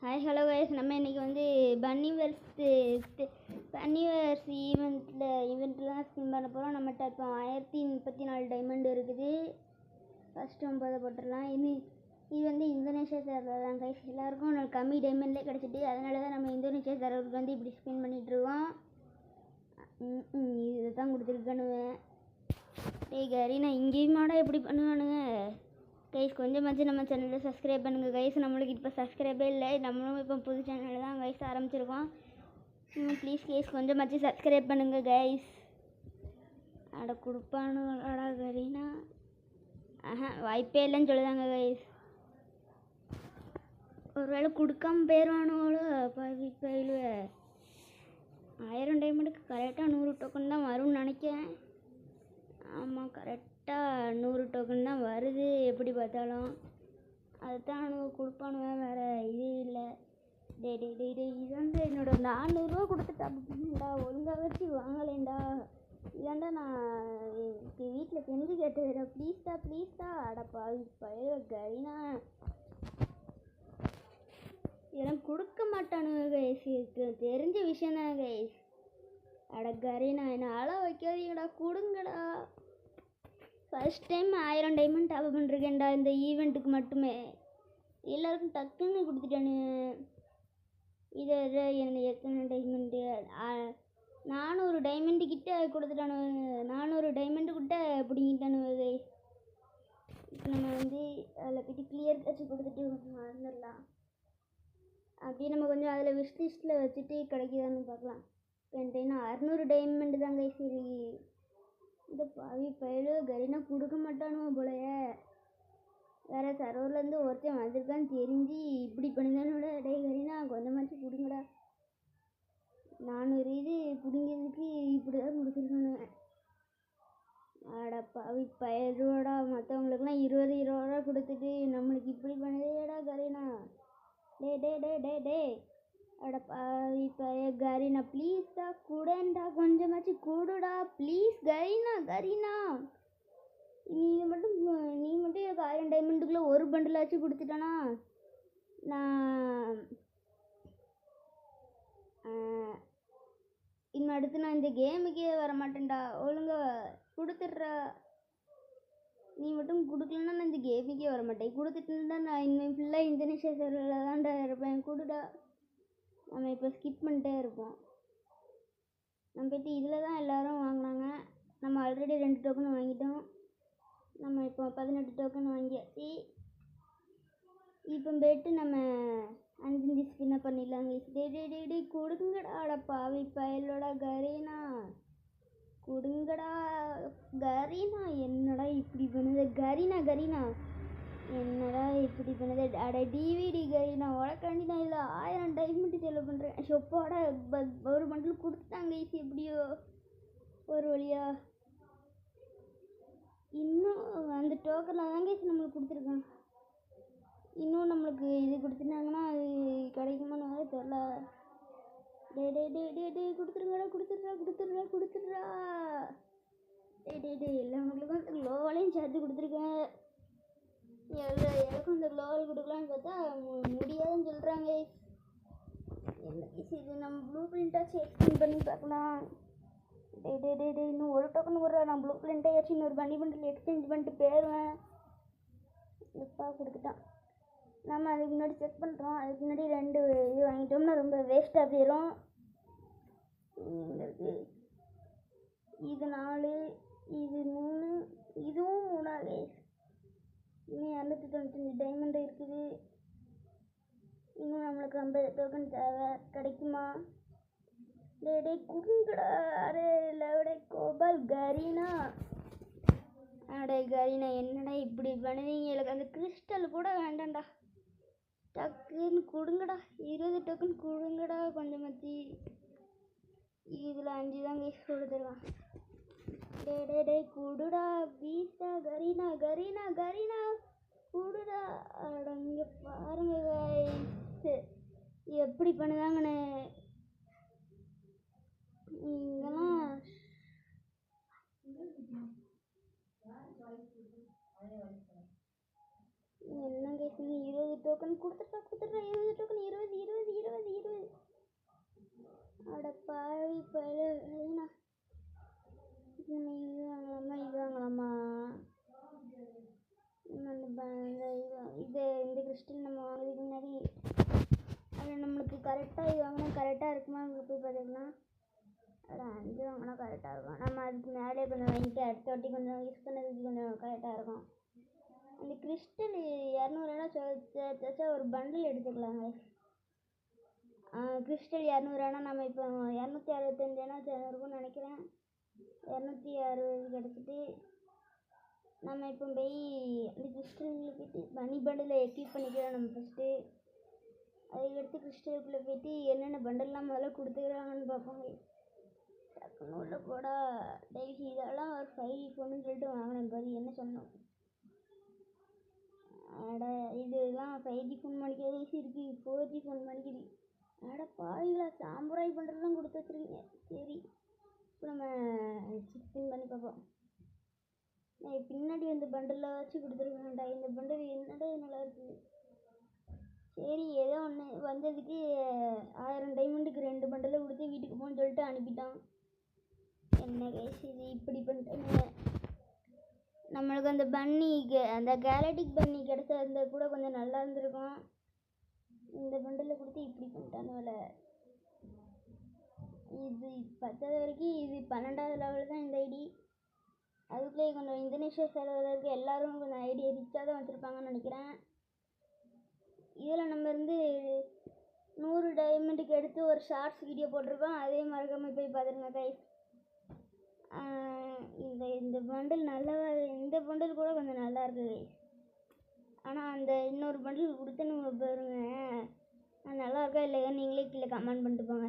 Hi hello guys, நம்ம இன்றைக்கி வந்து பன்னிவர்ஸ் ஈவெண்ட்டில் தான் ஸ்பின் பண்ண போகிறோம். நம்மகிட்ட இப்போ 1034 டைமண்ட் இருக்குது. ஃபஸ்ட்டு 9 போட்டுடலாம். இது வந்து இந்தோனேஷியா சர்வர் தான் கைஸ். எல்லாருக்கும் ஒரு கம்மி டைமண்ட்லேயே கிடச்சிட்டு, அதனால தான் நம்ம இந்தோனேஷியா சர்வருக்கு வந்து இப்படி ஸ்பின் பண்ணிகிட்ருக்கோம். இதை தான் கொடுத்துருக்கணுவேன். கரீனா இங்கேயும் மாடா எப்படி பண்ணுவானுங்க கைஸ். கொஞ்சமாச்சு நம்ம சேனலில் சப்ஸ்கிரைப் பண்ணுங்கள் கைஸ். நம்மளுக்கு இப்போ சப்ஸ்கிரைபே இல்லை. நம்மளும் இப்போ புது சேனலில் தான் கைஸ் ஆரம்பிச்சிருக்கோம். ப்ளீஸ் கைஸ் கொஞ்சமாச்சு சப்ஸ்கிரைப் பண்ணுங்கள் கைஸ். அட கொடுப்பானுங்களா கரீனா? வாய்ப்பே இல்லைன்னு சொல்லுதாங்க கைஸ். ஒருவேளை கொடுக்காம போயிடுவானுங்களோ பயிலுவ. 1000 டைமண்டுக்கு கரெக்டாக 100 டோக்கன் தான் வரும்னு நினைக்கிறேன். ஆமாம், கரெக்டாக 100 டோக்கன் தான் வருது. எப்படி பார்த்தாலும் அதுதான் கொடுப்பானுவேன், வேறு இது இல்லை. இது வந்து என்னோட 400 கொடுத்துட்டாடா, ஒழுங்காக வச்சு வாங்கலேண்டா. இதாண்டா நான் வீட்டில் கெஞ்சி கேட்டதுடா, ப்ளீஸ்டா. அடப்பா பயிர கரீனா இதெல்லாம் கொடுக்க மாட்டானுங்க கைஸ். தெரிஞ்ச விஷயம் தான் கைஸ். அட கரீனா என்ன ஆள வைக்காதீங்கடா, கொடுங்கடா. ஃபர்ஸ்ட் டைம் 1000 டைமண்ட் டாப் பண்ணிருக்கேன்டா இந்த ஈவெண்ட்டுக்கு மட்டுமே. எல்லாருக்கும் டக்குன்னு கொடுத்துட்டானு. இதை எனக்கு எத்தனை டைமண்ட்டு? 400 டைமண்டு கிட்ட கொடுத்துட்டானு. 400 டைமண்டு கிட்ட பிடிங்கிட்டானுங்க. இப்போ நம்ம வந்து அதில் போய்ட்டு கிளியர் வச்சு கொடுத்துட்டு மறந்துடலாம். அப்படியே நம்ம கொஞ்சம் அதில் விஷ் லிஸ்ட்டில் வச்சுட்டு கிடைக்குதான்னு பார்க்கலாம். என்கிட்ட 600 டைமண்டு தாங்க சரி. இந்த பாவி பயில கரீனா கொடுக்க மாட்டானுவோ போலையே. வேறு சர்வர்லேருந்து ஒருத்தன் வந்திருக்கான்னு தெரிஞ்சு இப்படி பண்ணிதானோட. டே கரீனா கொஞ்சமாச்சு பிடிங்கடா. 400 இது பிடிங்கிறதுக்கு இப்படி தான் கொடுத்துருக்கானுங்க. அட பாவி பயிரோடா, மற்றவங்களுக்குலாம் 20 ரூபா கொடுத்துட்டு நம்மளுக்கு இப்படி பண்ணதேடா கரீனா. டே அட பாவி கரீனா ப்ளீஸ்டா கூடண்டா, கொஞ்சமாச்சு கூடுடா ப்ளீஸ் கரீனா. நீ மட்டும் எனக்கு 1000 டைமண்டுக்குள்ளே ஒரு பண்டிலாச்சு கொடுத்துட்டானா நான் இன்னும் அடுத்து நான் இந்த கேமுக்கே வர மாட்டேன்டா. ஒழுங்கா கொடுத்துட்றா. நீ மட்டும் கொடுக்கலன்னா நான் இந்த கேமுக்கே வர மாட்டேன். கொடுத்துட்டுன்னா நான் இன்னும் ஃபுல்லாக இந்தோனேஷியா சர்வரில் தான்டா இருப்பேன். கொடுடா. நம்ம இப்போ ஸ்கிப் பண்ணிட்டே இருப்போம். நம்ம போய்ட்டு இதில் தான் எல்லோரும் வாங்கினாங்க. நம்ம ஆல்ரெடி 2 டோக்கன் வாங்கிட்டோம். நம்ம இப்போ 18 டோக்கன் வாங்கியாச்சு. இப்போ போய்ட்டு நம்ம 5 ஸ்பின்னை பண்ணிடலாங்க. டே கொடுங்கடா. அட பாவி பயலோட கரீனா கொடுங்கடா. கரீனா என்னடா இப்படி பண்ணுது? கரீனா என்னடா இப்படி பண்ணுது? அட டிவிடி கரீனா உடக்காண்டி நான் இதில் 1000 டைமண்ட் செலவு பண்ணுறேன். ஷொப்போட ஒரு பண்டில் கொடுத்துட்டாங்க ஈஸி. எப்படியோ ஒரு வழியா. இன்னும் அந்த டோக்கனில் தாங்க நம்மளுக்கு கொடுத்துருக்காங்க. இன்னும் நம்மளுக்கு இது கொடுத்துட்டாங்கன்னா அது கிடைக்குமான்னு வேறு தெரில. டே கொடுத்துட்றா. எல்லாவங்களுக்கும் அந்த க்ளோவாலையும் சேர்த்து கொடுத்துருக்கேன். எனக்கும் இந்த க்ளோவல் கொடுக்கலான்னு பார்த்தா முடியாதுன்னு சொல்கிறாங்க. என்ன இது நம்ம ப்ளூ பிரிண்டாச்சு எக்ஸ்பிளைன் பண்ணி பார்க்கலாம். டே இன்னும் ஒரு டோக்கன் விட்றா. நான் ப்ளூ பிரிண்ட்டாச்சும் இன்னொரு பண்டில் எக்ஸ்சேஞ்ச் பண்ணிட்டு போயிடுவேன். எப்பா கொடுத்துட்டான். நம்ம அதுக்கு முன்னாடி செக் பண்ணுறோம். அதுக்கு முன்னாடி 2 இது வாங்கிட்டோம்னா ரொம்ப வேஸ்ட்டாக போயிடும். இது 4, இது 3, இதுவும் 3 இன்னும் 295 டைமண்ட் இருக்குது. இன்னும் நம்மளுக்கு 50 டோக்கன் தேவை. கிடைக்குமா? டே குடுங்கடா. அரே லவடே கோபால் கரீனா. அடே கரீனா என்னடா இப்படி பண்ணுவீங்க? எனக்கு அந்த கிறிஸ்டல் கூட வேண்டாம்டா. டக்குன்னு கொடுங்கடா. 20 டோக்கன் கொடுங்கடா கொஞ்சமாச்சு. இதில் 5 தான் கேஸ் கொடுத்துருவான். டே கொடுடா ப்ளீஸ்டா கரீனா கொடுடா. அட இங்கே பாருங்க எப்படி பண்ணுதாங்கண்ணே. இங்கெல்லாம் என்ன கேஸ் 20 டோக்கன் கொடுத்துட்றா. 20 மாதிரி அது நம்மளுக்கு கரெக்டாக இது வாங்கினா கரெக்டாக இருக்குமா போய் பார்த்தீங்கன்னா ஒரு 5 வாங்கினா கரெக்டாக இருக்கும். நம்ம அதுக்கு மேலே கொஞ்சம் வாங்கிட்டு அடுத்த வாட்டி கொஞ்சம் யூஸ் பண்ணதுக்கு கொஞ்சம் கரெக்டாக இருக்கும். அந்த கிறிஸ்டல் 200 ஒரு பண்டில் எடுத்துக்கலாங்க. கிறிஸ்டல் 200 நம்ம இப்போ 265 இருக்கும்னு நினைக்கிறேன். 260 கிடச்சிட்டு நம்ம இப்போ போய் அந்த கிறிஸ்டலுக்குள்ளே போய்ட்டு மணி பண்டில் எக்யூப் பண்ணிக்கலாம். நம்ம ஃபஸ்ட்டு அதுக்கடுத்து கிறிஸ்டலுக்குள்ளே போய்ட்டு என்னென்ன பண்டல்லாம் முதல்ல கொடுத்துக்கிறாங்கன்னு பார்ப்போங்க. டக்குன்னு உள்ள போடா டைஸ் இதெல்லாம் ஒரு 5 ஃபோனுன்னு சொல்லிட்டு வாங்கினேன் பாரு என்ன சொன்னோம். அட இதெல்லாம் 5G ஃபோன் மணிக்கு இருக்குது 4G ஃபோன் மணிக்குது. அட பாவிங்களா சாம்பராய் பண்டல்லாம் கொடுத்து வச்சுருக்கீங்க. சரி இப்போ நம்ம செக் பண்ணி பார்ப்போம். பின்னாடி வந்து பண்டலில் வச்சு கொடுத்துருக்காங்கடா. இந்த பண்டல் என்னடா நல்லா இருக்குது. சரி ஏதோ ஒன்று வந்ததுக்கு 1000 டைமண்டுக்கு 2 பண்டலை கொடுத்து வீட்டுக்கு போன்னு சொல்லிட்டு அனுப்பிட்டான். என்ன கைஸ் இது இப்படி பண்ணிட்டாங்க. நம்மளுக்கு அந்த பன்னி அந்த கேலக்டிக் பன்னி கிடச்சிருந்தா கூட கொஞ்சம் நல்லா இருந்திருக்கும். இந்த பண்டலை கொடுத்து இப்படி பண்ணிட்டானுவல. இது 10வது வரைக்கும் இது 12வது லெவல் தான் இந்த ஐடி. அதுக்குள்ளேயே கொஞ்சம் இந்தோனேஷியா சர்வரில் இருக்க எல்லாரும் கொஞ்சம் ஐடியா ரிச்சாக தான் வச்சுருப்பாங்கன்னு நினைக்கிறேன். இதில் நம்ம இருந்து 100 டைமண்டுக்கு எடுத்து ஒரு ஷார்ட்ஸ் வீடியோ போட்டிருக்கோம். அதே மறக்காமல் போய் பார்த்துருங்க கைஸ். இந்த பண்டில் நல்லா இந்த பண்டில் கூட கொஞ்சம் நல்லா இருக்குது கைஸ். ஆனால் அந்த இன்னொரு பண்டில் கொடுத்தனுங்க பாருங்க நல்லா இருக்கா இல்லையா நீங்களே கீழே கமெண்ட் பண்ணிட்டு போங்க.